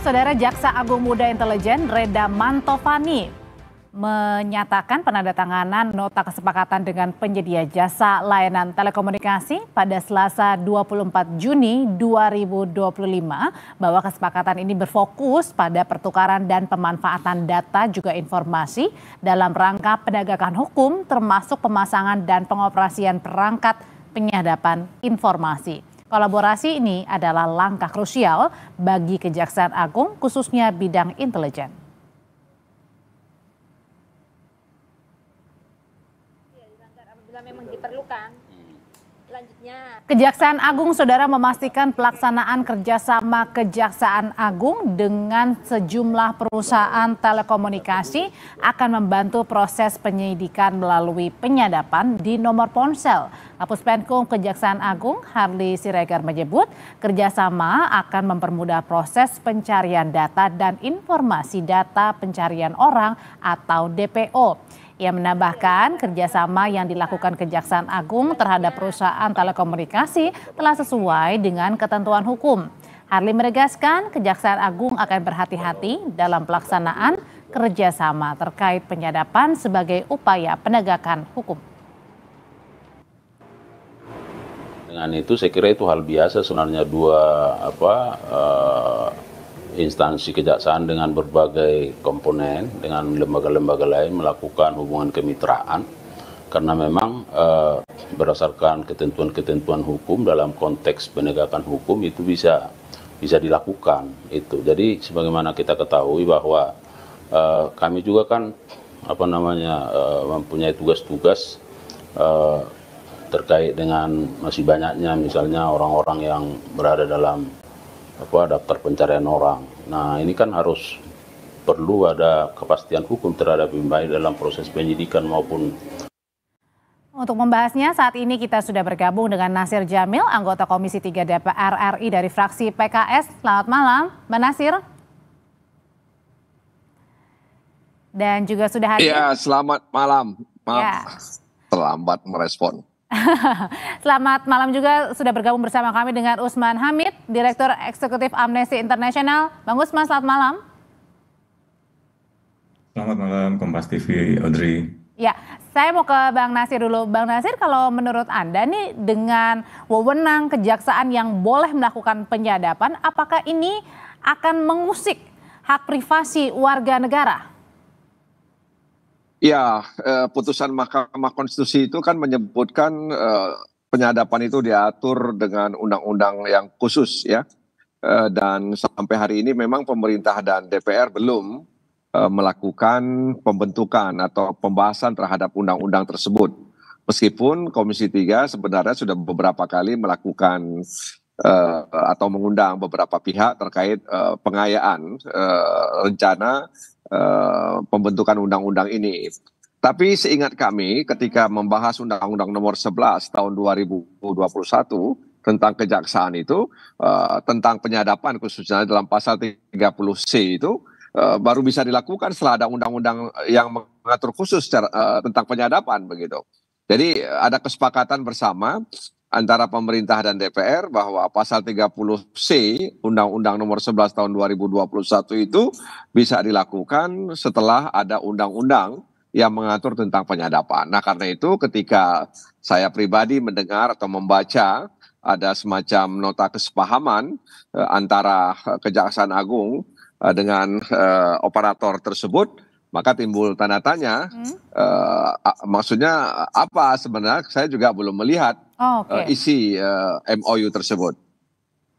Saudara Jaksa Agung Muda Intelijen Reda Mantovani menyatakan penandatanganan nota kesepakatan dengan penyedia jasa layanan telekomunikasi pada Selasa 24 Juni 2025 bahwa kesepakatan ini berfokus pada pertukaran dan pemanfaatan data juga informasi dalam rangka penegakan hukum termasuk pemasangan dan pengoperasian perangkat penyadapan informasi. Kolaborasi ini adalah langkah krusial bagi Kejaksaan Agung khususnya bidang intelijen. Apabila memang diperlukan. Selanjutnya, Kejaksaan Agung Saudara memastikan pelaksanaan kerjasama Kejaksaan Agung dengan sejumlah perusahaan telekomunikasi akan membantu proses penyidikan melalui penyadapan di nomor ponsel. Kapus Penkum Kejaksaan Agung Harli Siregar menyebut kerjasama akan mempermudah proses pencarian data dan informasi data pencarian orang atau DPO. Ia menambahkan kerjasama yang dilakukan Kejaksaan Agung terhadap perusahaan telekomunikasi telah sesuai dengan ketentuan hukum. Harli menegaskan Kejaksaan Agung akan berhati-hati dalam pelaksanaan kerjasama terkait penyadapan sebagai upaya penegakan hukum. Dengan itu saya kira itu hal biasa sebenarnya instansi kejaksaan dengan berbagai komponen, dengan lembaga-lembaga lain melakukan hubungan kemitraan karena memang berdasarkan ketentuan-ketentuan hukum dalam konteks penegakan hukum itu bisa dilakukan itu. Jadi sebagaimana kita ketahui bahwa kami juga kan mempunyai tugas-tugas terkait dengan masih banyaknya misalnya orang-orang yang berada dalam daftar pencarian orang. Nah ini kan harus perlu ada kepastian hukum terhadap baik dalam proses penyidikan maupun. Untuk membahasnya saat ini kita sudah bergabung dengan Nasir Jamil, anggota Komisi 3 DPR RI dari fraksi PKS. Selamat malam, Mbak Nasir. Dan juga sudah hadir. Ya, selamat malam. Maaf, ya. Terlambat merespon. Selamat malam juga sudah bergabung bersama kami dengan Usman Hamid, Direktur Eksekutif Amnesty International. Bang Usman, selamat malam. Selamat malam, Kompas TV, Audrey. Ya, saya mau ke Bang Nasir dulu. Bang Nasir, kalau menurut Anda nih dengan wewenang kejaksaan yang boleh melakukan penyadapan, apakah ini akan mengusik hak privasi warga negara? Ya, putusan Mahkamah Konstitusi itu kan menyebutkan penyadapan itu diatur dengan undang-undang yang khusus ya. Dan sampai hari ini memang pemerintah dan DPR belum melakukan pembentukan atau pembahasan terhadap undang-undang tersebut. Meskipun Komisi 3 sebenarnya sudah beberapa kali melakukan atau mengundang beberapa pihak terkait pengayaan rencana pembentukan undang-undang ini. Tapi seingat kami ketika membahas Undang-Undang Nomor 11 tahun 2021 tentang kejaksaan itu, tentang penyadapan khususnya dalam pasal 30C itu baru bisa dilakukan setelah ada undang-undang yang mengatur khusus tentang penyadapan begitu. Jadi ada kesepakatan bersama antara pemerintah dan DPR bahwa pasal 30C Undang-Undang Nomor 11 tahun 2021 itu bisa dilakukan setelah ada undang-undang yang mengatur tentang penyadapan. Nah karena itu ketika saya pribadi mendengar atau membaca ada semacam nota kesepahaman antara Kejaksaan Agung dengan operator tersebut, maka timbul tanda tanya, maksudnya apa sebenarnya saya juga belum melihat isi MOU tersebut.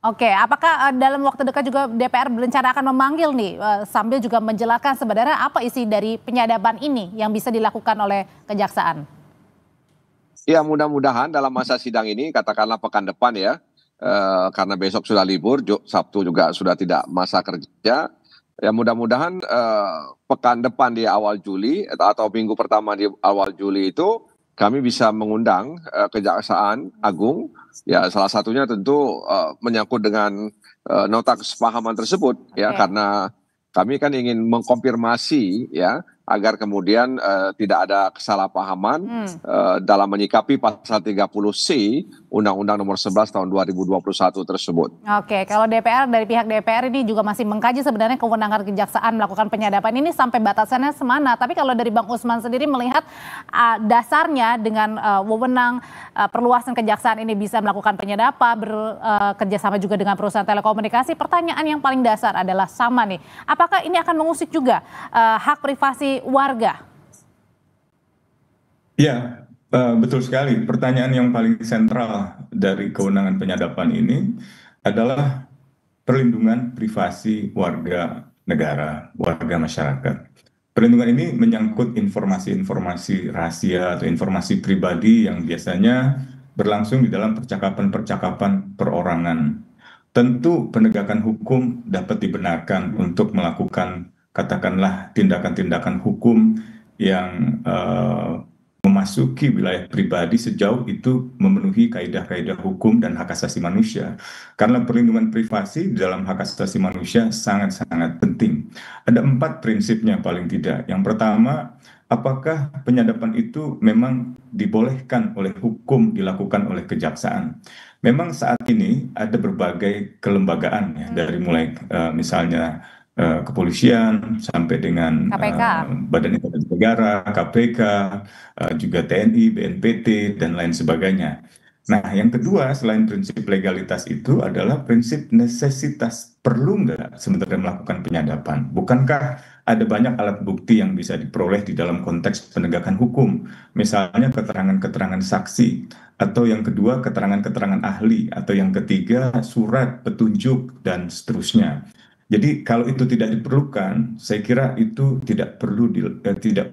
Oke, apakah dalam waktu dekat juga DPR berencana akan memanggil nih sambil juga menjelaskan sebenarnya apa isi dari penyadapan ini yang bisa dilakukan oleh Kejaksaan? Ya mudah-mudahan dalam masa sidang ini katakanlah pekan depan ya, karena besok sudah libur, Sabtu juga sudah tidak masa kerja. Ya mudah-mudahan pekan depan di awal Juli atau minggu pertama di awal Juli itu kami bisa mengundang Kejaksaan Agung. Ya salah satunya tentu menyangkut dengan nota kesepahaman tersebut ya karena kami kan ingin mengkonfirmasi ya agar kemudian tidak ada kesalahpahaman dalam menyikapi pasal 30C Undang-Undang Nomor 11 Tahun 2021 tersebut. Oke, kalau DPR, dari pihak DPR ini juga masih mengkaji sebenarnya kewenangan kejaksaan melakukan penyadapan ini sampai batasannya semana. Tapi kalau dari Bang Usman sendiri melihat dasarnya dengan wewenang perluasan kejaksaan ini bisa melakukan penyadapan, bekerjasama juga dengan perusahaan telekomunikasi. Pertanyaan yang paling dasar adalah sama nih, apakah ini akan mengusik juga hak privasi warga? Ya, betul sekali. Pertanyaan yang paling sentral dari kewenangan penyadapan ini adalah perlindungan privasi warga negara, warga masyarakat. Perlindungan ini menyangkut informasi-informasi rahasia atau informasi pribadi yang biasanya berlangsung di dalam percakapan-percakapan perorangan. Tentu penegakan hukum dapat dibenarkan untuk melakukan, katakanlah, tindakan-tindakan hukum yang memasuki wilayah pribadi sejauh itu memenuhi kaidah-kaidah hukum dan hak asasi manusia. Karena perlindungan privasi dalam hak asasi manusia sangat-sangat penting. Ada 4 prinsipnya paling tidak. Yang pertama, apakah penyadapan itu memang dibolehkan oleh hukum dilakukan oleh kejaksaan? Memang saat ini ada berbagai kelembagaan ya, dari mulai misalnya kepolisian sampai dengan Badan Intelijen Negara, KPK, juga TNI, BNPT, dan lain sebagainya. Nah, yang kedua selain prinsip legalitas itu adalah prinsip nesesitas. Perlu nggak sebenarnya melakukan penyadapan? Bukankah ada banyak alat bukti yang bisa diperoleh di dalam konteks penegakan hukum? Misalnya keterangan-keterangan saksi, atau yang kedua keterangan-keterangan ahli, atau yang ketiga surat petunjuk, dan seterusnya. Jadi kalau itu tidak diperlukan, saya kira itu tidak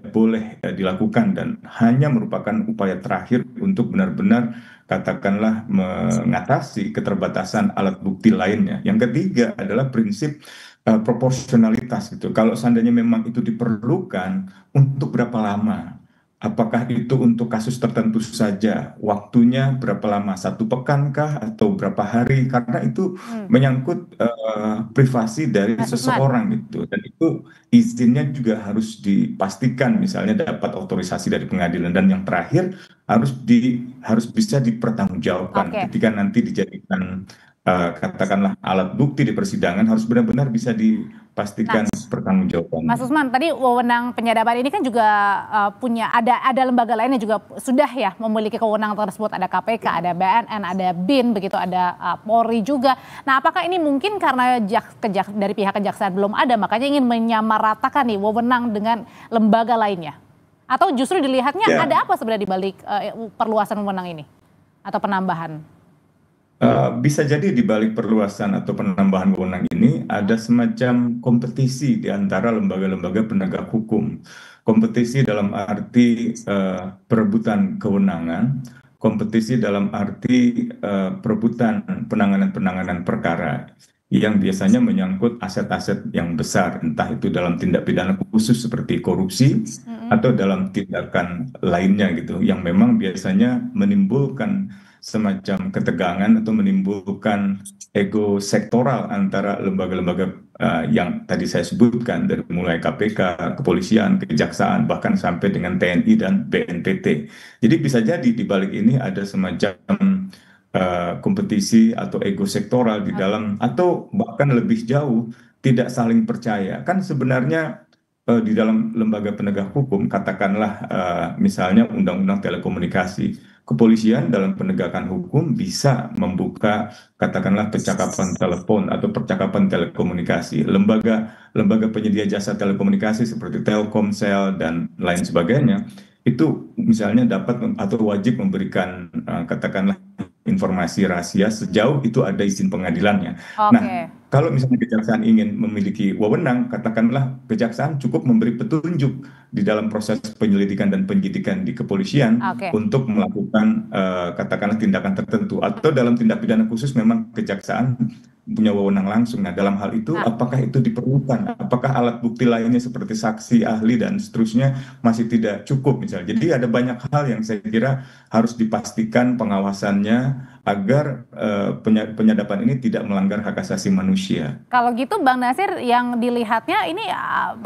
boleh dilakukan dan hanya merupakan upaya terakhir untuk benar-benar katakanlah mengatasi keterbatasan alat bukti lainnya. Yang ketiga adalah prinsip proporsionalitas gitu. Kalau seandainya memang itu diperlukan, untuk berapa lama? Apakah itu untuk kasus tertentu saja? Waktunya berapa lama? 1 pekankah atau berapa hari? Karena itu menyangkut privasi dari seseorang gitu. Dan itu izinnya juga harus dipastikan, misalnya dapat otorisasi dari pengadilan. Dan yang terakhir harus bisa dipertanggungjawabkan ketika nanti dijadikan katakanlah alat bukti di persidangan, harus benar-benar bisa dipastikan pertanggungjawabannya. Mas Usman, tadi wewenang penyadapan ini kan juga punya ada lembaga lainnya juga sudah ya memiliki kewenangan tersebut, ada KPK, ada BNN, ada BIN, begitu ada Polri juga. Nah, apakah ini mungkin karena dari pihak kejaksaan belum ada, makanya ingin menyamaratakan nih wewenang dengan lembaga lainnya? Atau justru dilihatnya ada apa sebenarnya di balik perluasan wewenang ini atau penambahan? Bisa jadi di balik perluasan atau penambahan wewenang ini ada semacam kompetisi di antara lembaga-lembaga penegak hukum. Kompetisi dalam arti perebutan kewenangan, kompetisi dalam arti perebutan penanganan-penanganan perkara yang biasanya menyangkut aset-aset yang besar, entah itu dalam tindak pidana khusus seperti korupsi atau dalam tindakan lainnya gitu, yang memang biasanya menimbulkan semacam ketegangan atau menimbulkan ego sektoral antara lembaga-lembaga yang tadi saya sebutkan, dari mulai KPK, kepolisian, kejaksaan, bahkan sampai dengan TNI dan BNPT. Jadi bisa jadi di balik ini ada semacam kompetisi atau ego sektoral di dalam, atau bahkan lebih jauh tidak saling percaya. Kan sebenarnya di dalam lembaga penegak hukum, katakanlah misalnya Undang-Undang Telekomunikasi, kepolisian dalam penegakan hukum bisa membuka katakanlah percakapan telepon atau percakapan telekomunikasi. Lembaga penyedia jasa telekomunikasi seperti Telkomsel dan lain sebagainya itu misalnya dapat atau wajib memberikan katakanlah informasi rahasia sejauh itu ada izin pengadilannya. Nah, kalau misalnya kejaksaan ingin memiliki wewenang, katakanlah kejaksaan cukup memberi petunjuk di dalam proses penyelidikan dan penyidikan di kepolisian untuk melakukan katakanlah tindakan tertentu, atau dalam tindak pidana khusus memang kejaksaan punya wewenang langsung. Nah, dalam hal itu apakah itu diperlukan? Apakah alat bukti lainnya seperti saksi, ahli, dan seterusnya masih tidak cukup misalnya? Jadi ada banyak hal yang saya kira harus dipastikan pengawasannya, agar penyadapan ini tidak melanggar hak asasi manusia. Kalau gitu Bang Nasir, yang dilihatnya ini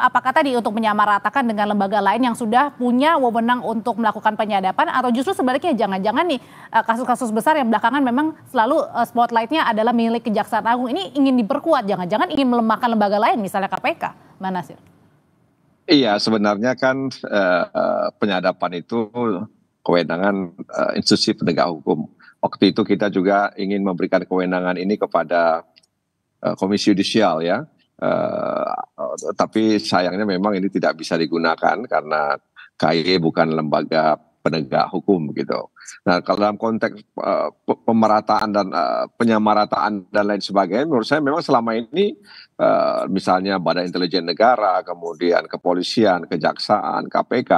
apakah tadi untuk menyamaratakan dengan lembaga lain yang sudah punya wewenang untuk melakukan penyadapan, atau justru sebaliknya jangan-jangan nih kasus-kasus besar yang belakangan memang selalu spotlightnya adalah milik Kejaksaan Agung ini ingin diperkuat, jangan-jangan ingin melemahkan lembaga lain misalnya KPK, Bang Nasir? Iya, sebenarnya kan penyadapan itu kewenangan institusi penegak hukum. Waktu itu kita juga ingin memberikan kewenangan ini kepada Komisi Yudisial ya, tapi sayangnya memang ini tidak bisa digunakan karena KY bukan lembaga penegak hukum gitu. Nah, kalau dalam konteks pemerataan dan penyamarataan dan lain sebagainya, menurut saya memang selama ini misalnya Badan Intelijen Negara, kemudian kepolisian, kejaksaan, KPK,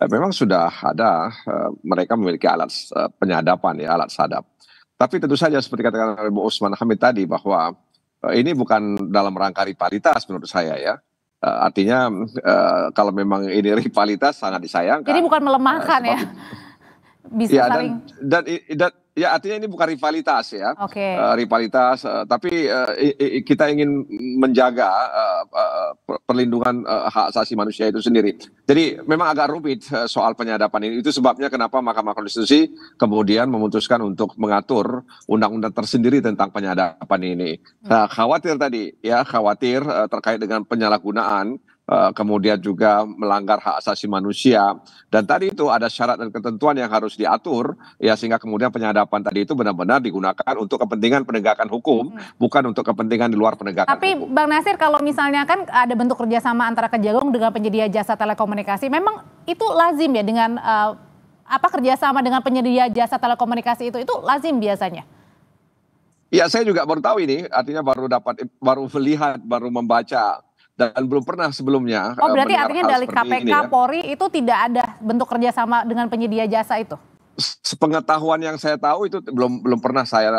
memang sudah ada, mereka memiliki alat penyadapan ya, alat sadap. Tapi tentu saja seperti katakan oleh Bu Usman Hamid tadi bahwa ini bukan dalam rangka rivalitas menurut saya ya. Artinya kalau memang ini rivalitas sangat disayangkan. Jadi bukan melemahkan ya? Bisa ya, saling. Dan ya artinya ini bukan rivalitas ya. Oke. Rivalitas, tapi kita ingin menjaga perlindungan hak asasi manusia itu sendiri. Jadi memang agak rumit soal penyadapan ini. Itu sebabnya kenapa Mahkamah Konstitusi kemudian memutuskan untuk mengatur undang-undang tersendiri tentang penyadapan ini. Nah, khawatir terkait dengan penyalahgunaan, kemudian juga melanggar hak asasi manusia, dan tadi itu ada syarat dan ketentuan yang harus diatur ya, sehingga kemudian penyadapan tadi itu benar-benar digunakan untuk kepentingan penegakan hukum, bukan untuk kepentingan di luar penegakan Tapi hukum. Bang Nasir, kalau misalnya kan ada bentuk kerjasama antara Kejagung dengan penyedia jasa telekomunikasi, memang itu lazim ya dengan kerjasama dengan penyedia jasa telekomunikasi itu lazim biasanya? Ya, saya juga baru tahu ini, artinya baru melihat, baru membaca. Dan belum pernah sebelumnya. Oh, berarti artinya dari KPK, ya. Polri itu tidak ada bentuk kerjasama dengan penyedia jasa itu? Sepengetahuan yang saya tahu itu belum pernah saya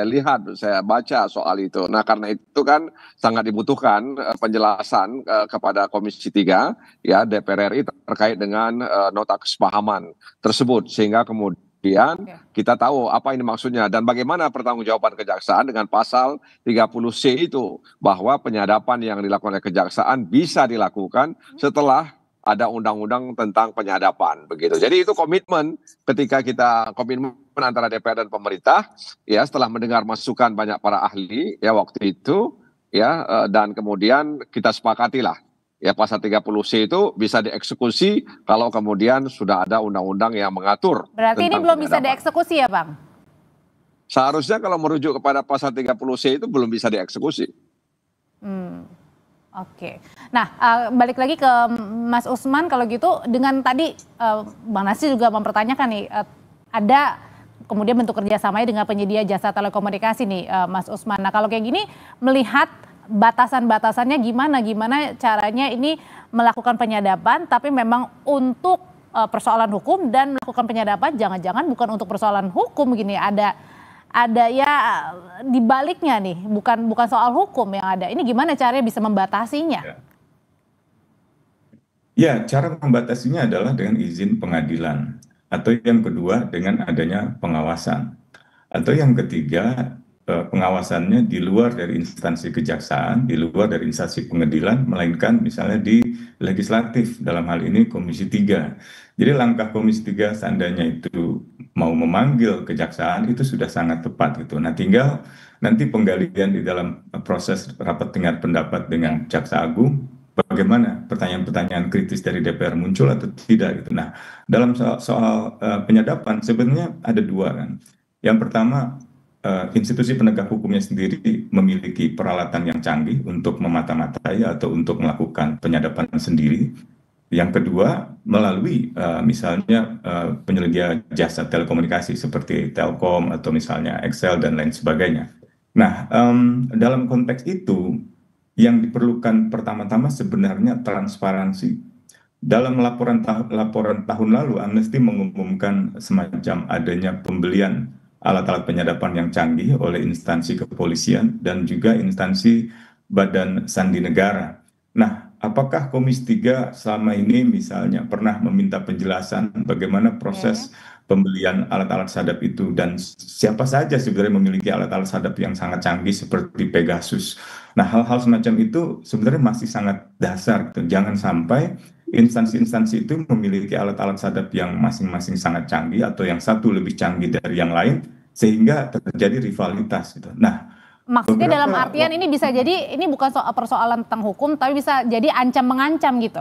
lihat, saya baca soal itu. Nah, karena itu kan sangat dibutuhkan penjelasan kepada Komisi 3 ya DPR RI terkait dengan nota kesepahaman tersebut, sehingga kemudian kita tahu apa ini maksudnya dan bagaimana pertanggungjawaban kejaksaan dengan pasal 30C itu, bahwa penyadapan yang dilakukan oleh kejaksaan bisa dilakukan setelah ada undang-undang tentang penyadapan begitu. Jadi itu komitmen komitmen antara DPR dan pemerintah ya, setelah mendengar masukan banyak para ahli ya waktu itu ya, dan kemudian kita sepakatilah ya pasal 30C itu bisa dieksekusi kalau kemudian sudah ada undang-undang yang mengatur. Berarti ini belum bisa dieksekusi ya, Bang? Seharusnya kalau merujuk kepada pasal 30C itu belum bisa dieksekusi. Oke. Nah, balik lagi ke Mas Usman, kalau gitu dengan tadi Bang Nasir juga mempertanyakan nih, ada kemudian bentuk kerjasamanya dengan penyedia jasa telekomunikasi nih, Mas Usman. Nah, kalau kayak gini melihat batasan-batasannya gimana caranya ini melakukan penyadapan tapi memang untuk persoalan hukum, dan melakukan penyadapan jangan-jangan bukan untuk persoalan hukum gini, ada ya di baliknya nih, bukan soal hukum yang ada. Ini gimana caranya bisa membatasinya? Ya, cara membatasinya adalah dengan izin pengadilan, atau yang kedua dengan adanya pengawasan, atau yang ketiga pengawasannya di luar dari instansi kejaksaan, di luar dari instansi pengadilan, melainkan misalnya di legislatif, dalam hal ini Komisi 3. Jadi langkah Komisi 3 seandainya itu mau memanggil kejaksaan itu sudah sangat tepat gitu. Nah, tinggal nanti penggalian di dalam proses rapat dengar pendapat dengan Jaksa Agung, bagaimana pertanyaan-pertanyaan kritis dari DPR muncul atau tidak gitu. Nah, dalam soal penyadapan sebenarnya ada dua kan. Yang pertama, institusi penegak hukumnya sendiri memiliki peralatan yang canggih untuk memata-matai atau untuk melakukan penyadapan sendiri. Yang kedua, melalui misalnya penyedia jasa telekomunikasi seperti Telkom atau misalnya Excel dan lain sebagainya. Nah, dalam konteks itu yang diperlukan pertama-tama sebenarnya transparansi. Dalam laporan tahun lalu, Amnesty mengumumkan semacam adanya pembelian alat-alat penyadapan yang canggih oleh instansi kepolisian dan juga instansi Badan Sandi Negara. Nah, apakah Komisi 3 selama ini misalnya pernah meminta penjelasan bagaimana proses pembelian alat-alat sadap itu, dan siapa saja sebenarnya memiliki alat-alat sadap yang sangat canggih seperti Pegasus. Nah, hal-hal semacam itu sebenarnya masih sangat dasar gitu. Jangan sampai instansi-instansi itu memiliki alat-alat sadap yang masing-masing sangat canggih atau yang satu lebih canggih dari yang lain sehingga terjadi rivalitas gitu. Nah, Maksudnya dalam beberapa artian ini bisa jadi ini bukan soal persoalan tentang hukum, tapi bisa jadi ancam mengancam gitu.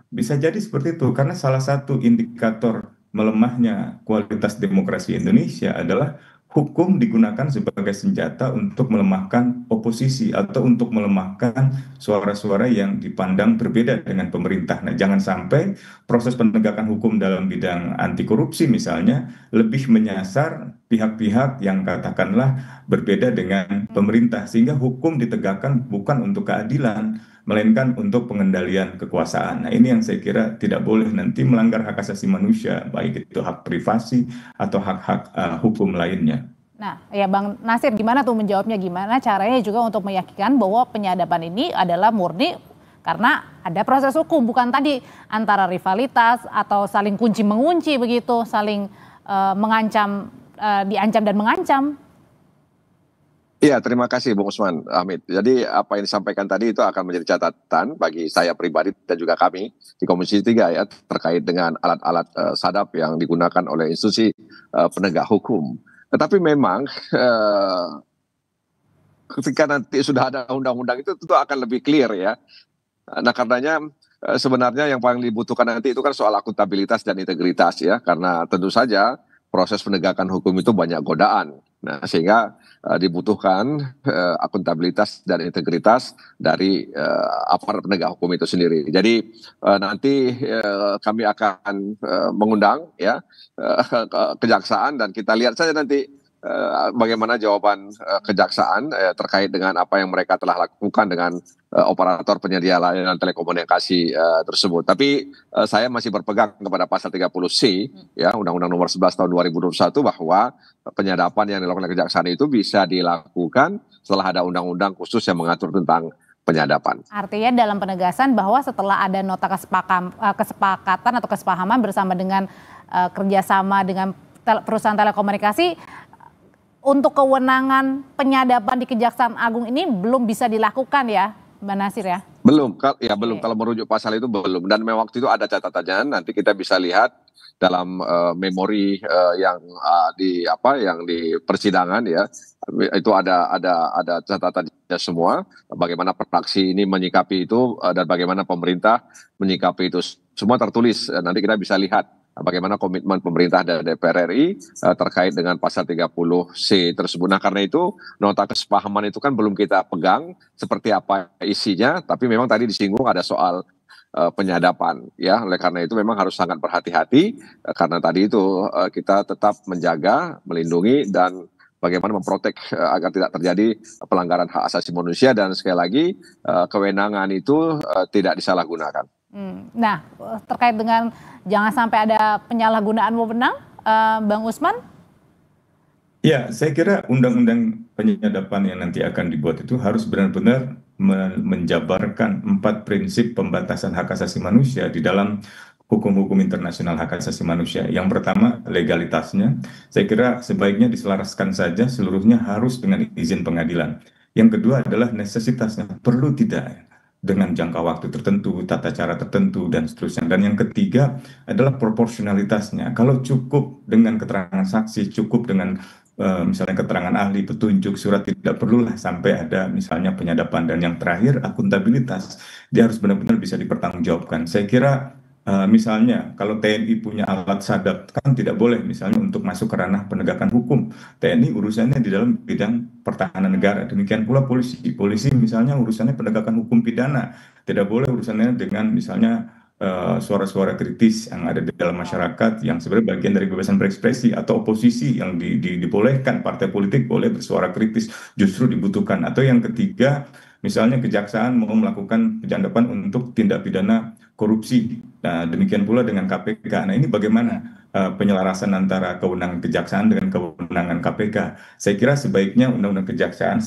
bisa jadi seperti itu, karena salah satu indikator melemahnya kualitas demokrasi Indonesia adalah hukum digunakan sebagai senjata untuk melemahkan oposisi atau untuk melemahkan suara-suara yang dipandang berbeda dengan pemerintah. Nah, jangan sampai proses penegakan hukum dalam bidang anti korupsi misalnya lebih menyasar pihak-pihak yang katakanlah berbeda dengan pemerintah, sehingga hukum ditegakkan bukan untuk keadilan, melainkan untuk pengendalian kekuasaan. Nah, ini yang saya kira tidak boleh nanti melanggar hak asasi manusia, baik itu hak privasi atau hak-hak hukum lainnya. Nah, ya Bang Nasir, gimana tuh menjawabnya? Gimana caranya juga untuk meyakinkan bahwa penyadapan ini adalah murni karena ada proses hukum, bukan tadi antara rivalitas atau saling kunci-mengunci begitu, saling mengancam, diancam dan mengancam. Iya, terima kasih Bung Usman Hamid. Jadi apa yang disampaikan tadi itu akan menjadi catatan bagi saya pribadi dan juga kami di Komisi 3 ya, terkait dengan alat-alat sadap yang digunakan oleh institusi penegak hukum. Tetapi memang ketika nanti sudah ada undang-undang itu tentu akan lebih clear ya. Nah, karenanya sebenarnya yang paling dibutuhkan nanti itu kan soal akuntabilitas dan integritas ya, karena tentu saja proses penegakan hukum itu banyak godaan. Nah, sehingga dibutuhkan akuntabilitas dan integritas dari aparat penegak hukum itu sendiri. Jadi nanti kami akan mengundang ya kejaksaan, dan kita lihat saja nanti bagaimana jawaban kejaksaan terkait dengan apa yang mereka telah lakukan dengan operator penyedia layanan telekomunikasi tersebut. Tapi saya masih berpegang kepada pasal 30C ya Undang-Undang Nomor 11 Tahun 2021 bahwa penyadapan yang dilakukan oleh kejaksaan itu bisa dilakukan setelah ada undang-undang khusus yang mengatur tentang penyadapan. Artinya dalam penegasan bahwa setelah ada nota kesepakatan atau kesepahaman bersama dengan kerjasama dengan perusahaan telekomunikasi, untuk kewenangan penyadapan di Kejaksaan Agung ini belum bisa dilakukan ya, Mbak Nasir ya? Belum, ya belum. Kalau merujuk pasal itu belum. Dan memang waktu itu ada catatannya. Nanti kita bisa lihat dalam memori yang di persidangan ya. Itu ada catatannya semua. Bagaimana praksi ini menyikapi itu dan bagaimana pemerintah menyikapi itu. Semua tertulis. Nanti kita bisa lihat bagaimana komitmen pemerintah dan DPR RI terkait dengan pasal 30C tersebut. Nah, karena itu nota kesepahaman itu kan belum kita pegang seperti apa isinya, tapi memang tadi disinggung ada soal penyadapan ya. Oleh karena itu memang harus sangat berhati-hati karena tadi itu kita tetap menjaga, melindungi dan bagaimana memprotek agar tidak terjadi pelanggaran hak asasi manusia, dan sekali lagi kewenangan itu tidak disalahgunakan. Nah, terkait dengan jangan sampai ada penyalahgunaan wewenang, Bang Usman? Ya, saya kira undang-undang penyadapan yang nanti akan dibuat itu harus benar-benar menjabarkan 4 prinsip pembatasan hak asasi manusia di dalam hukum-hukum internasional hak asasi manusia. Yang pertama, legalitasnya. Saya kira sebaiknya diselaraskan saja, seluruhnya harus dengan izin pengadilan. Yang kedua adalah necesitasnya, perlu tidak dengan jangka waktu tertentu, tata cara tertentu, dan seterusnya. Dan yang ketiga adalah proporsionalitasnya. Kalau cukup dengan keterangan saksi, cukup dengan misalnya keterangan ahli, petunjuk, surat, tidak perlulah sampai ada misalnya penyadapan. Dan yang terakhir, akuntabilitas. Dia harus benar-benar bisa dipertanggungjawabkan. Saya kira misalnya kalau TNI punya alat sadap, kan tidak boleh misalnya untuk masuk ke ranah penegakan hukum. TNI urusannya di dalam bidang pertahanan negara. Demikian pula polisi. Polisi misalnya urusannya penegakan hukum pidana. Tidak boleh urusannya dengan misalnya suara-suara kritis yang ada di dalam masyarakat yang sebenarnya bagian dari kebebasan berekspresi, atau oposisi yang dibolehkan, partai politik boleh bersuara kritis, justru dibutuhkan. Atau yang ketiga, misalnya kejaksaan mau melakukan penyadapan untuk tindak pidana korupsi. Nah, demikian pula dengan KPK. Nah, ini bagaimana penyelarasan antara kewenangan kejaksaan dengan kewenangan KPK? Saya kira sebaiknya undang-undang kejaksaan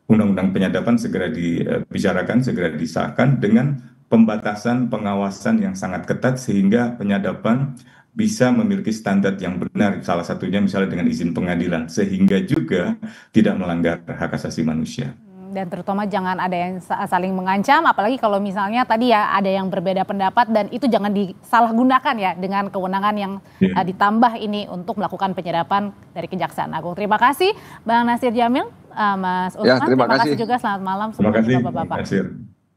undang-undang penyadapan segera dibicarakan, segera disahkan dengan pembatasan pengawasan yang sangat ketat, sehingga penyadapan bisa memiliki standar yang benar, salah satunya misalnya dengan izin pengadilan, sehingga juga tidak melanggar hak asasi manusia. Dan terutama jangan ada yang saling mengancam, apalagi kalau misalnya tadi ya ada yang berbeda pendapat, dan itu jangan disalahgunakan ya dengan kewenangan yang ditambah ini untuk melakukan penyadapan dari Kejaksaan Agung. Terima kasih Bang Nasir Jamil, Mas Usman, terima kasih juga, selamat malam Terima kasih Bapak-Bapak.